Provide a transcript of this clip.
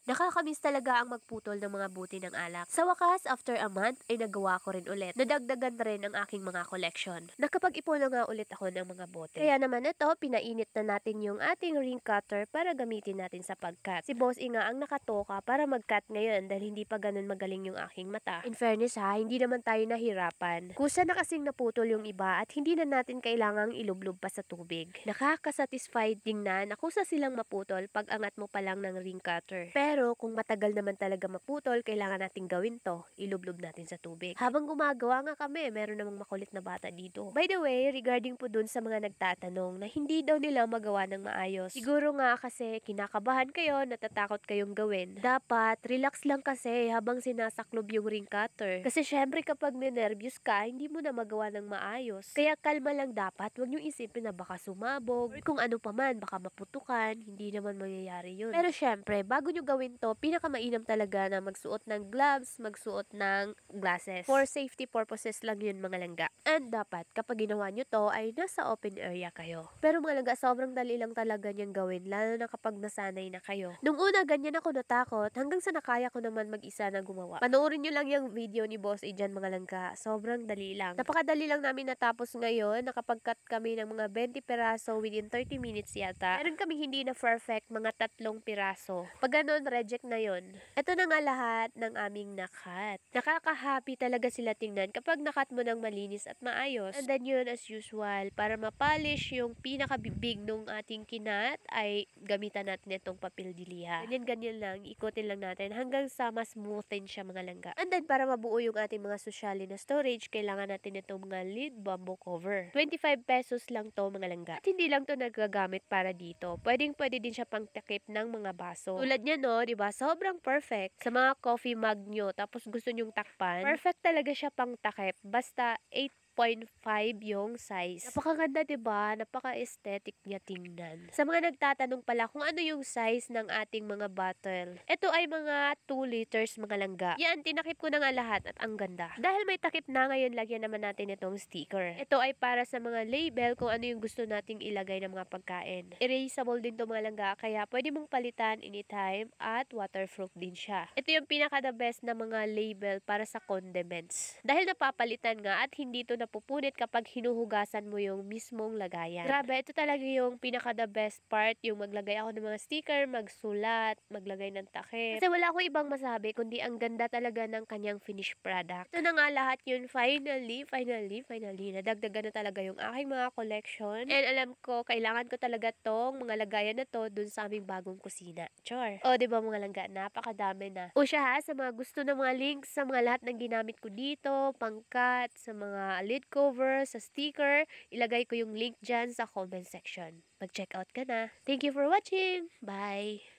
Nakakamiss talaga ang magputol ng mga buti ng alak. Sa wakas, after a month, ay nagawa ko rin ulit. Nadagdagan rin ang aking mga collection. Nakapag-ipon na nga ulit ako ng mga bote. Kaya naman ito, pinainit na natin yung ating ring cutter para gamitin natin sa pag-cut. Si Boss E nga ang nakatoka para mag-cut ngayon dahil hindi pa ganun magaling yung aking mata. In fairness ha, hindi naman tayo nahirapan. Kusa na kasing naputol yung iba at hindi na natin kailangang ilublob pa sa tubig. Nakakasatisfied tingnan na kusa silang maputol pag angat mo pa lang ng ring cutter. Pero kung matagal naman talaga maputol, kailangan nating gawin to. Ilublob natin sa tubig. Habang gumagawa nga kami, meron namang makulit na bata dito. By the way, regarding po dun sa mga nagtatanong na hindi daw nila magawa ng maayos. Siguro nga kasi kinakabahan kayo, natatakot kayong gawin. Dapat, relax lang kasi habang sinasaklob yung ring cutter. Kasi syempre kapag ninervyos ka, hindi mo na magawa ng maayos. Kaya kalma lang dapat, huwag nyo isipin na baka sumabog, or kung ano pa man, baka maputukan, hindi naman mangyayari yun. Pero syempre, bago nyo gawin to, pinakamainam talaga na magsuot ng gloves, magsuot ng glasses. For safety purposes lang yun mga langga. And dapat, kapag ginawa nyo to, ay nasa open area kayo. Pero mga langga, sobrang dali lang talaga niyang gawin, lalo na kapag nasanay na kayo. Nung una, ganyan ako natakot, hanggang sa nakaya ko naman mag-isa na gumawa. Panoorin nyo lang yung video ni Boss E dyan mga langga. Sobrang dali lang. Napakadali lang namin natapos ngayon. Nakapag-cut kami ng mga 20 piraso within 30 minutes yata. Meron kami hindi na perfect, mga 3 piraso. Pag ganun, reject na yon. Ito na nga lahat ng aming nakat. Nakaka-happy talaga sila tingnan kapag nakat mo ng malinis at maayos. And then yun, as usual, para mapolish yung pinakabibig nung ating kinat, ay gamitan natin itong papel diliha. Ganyan-ganyan lang, ikutin lang natin hanggang sa mas smoothin siya mga langga. And then para mabuo yung ating mga sosyali na storage, kailangan natin itong mga lid bamboo cover. 25 pesos lang to mga langga. At hindi lang to nagagamit para dito. Pwede din siya pang takip ng mga baso. Tulad niya no, 'di ba? Sobrang perfect sa mga coffee mug nyo. Tapos gusto nyong takpan. Perfect talaga siya pang takip. Basta 8.5 yung size. Napakaganda, 'di ba? Napaka-aesthetic niya tingnan. Sa mga nagtatanong pala kung ano yung size ng ating mga bottle. Ito ay mga 2 liters mga langga. Yan, tinakip ko na nga lahat at ang ganda. Dahil may takip na ngayon, lagyan naman natin itong sticker. Ito ay para sa mga label kung ano yung gusto nating ilagay ng mga pagkain. Erasable din to mga langga, kaya pwede mong palitan anytime at waterproof din siya. Ito yung pinaka the best na mga label para sa condiments. Dahil napapalitan nga at hindi to napupunit kapag hinuhugasan mo yung mismong lagayan. Grabe, ito talaga yung pinaka the best part, yung maglagay ako ng mga sticker, magsulat, maglagay ng takip. Kasi wala akong ibang masabi kundi ang ganda talaga ng kanyang finished product. Ito na nga lahat yun, finally, nadagdagan na talaga yung aking mga collection. And alam ko, kailangan ko talaga tong mga lagayan na to dun sa aming bagong kusina. Char. O, diba mga langga, napakadami na. O siya ha, sa mga gusto ng mga links, sa mga lahat ng ginamit ko dito, pangkat, sa mga lid cover, sa sticker, ilagay ko yung link dyan sa comment section. Mag-check out ka na. Thank you for watching. Bye!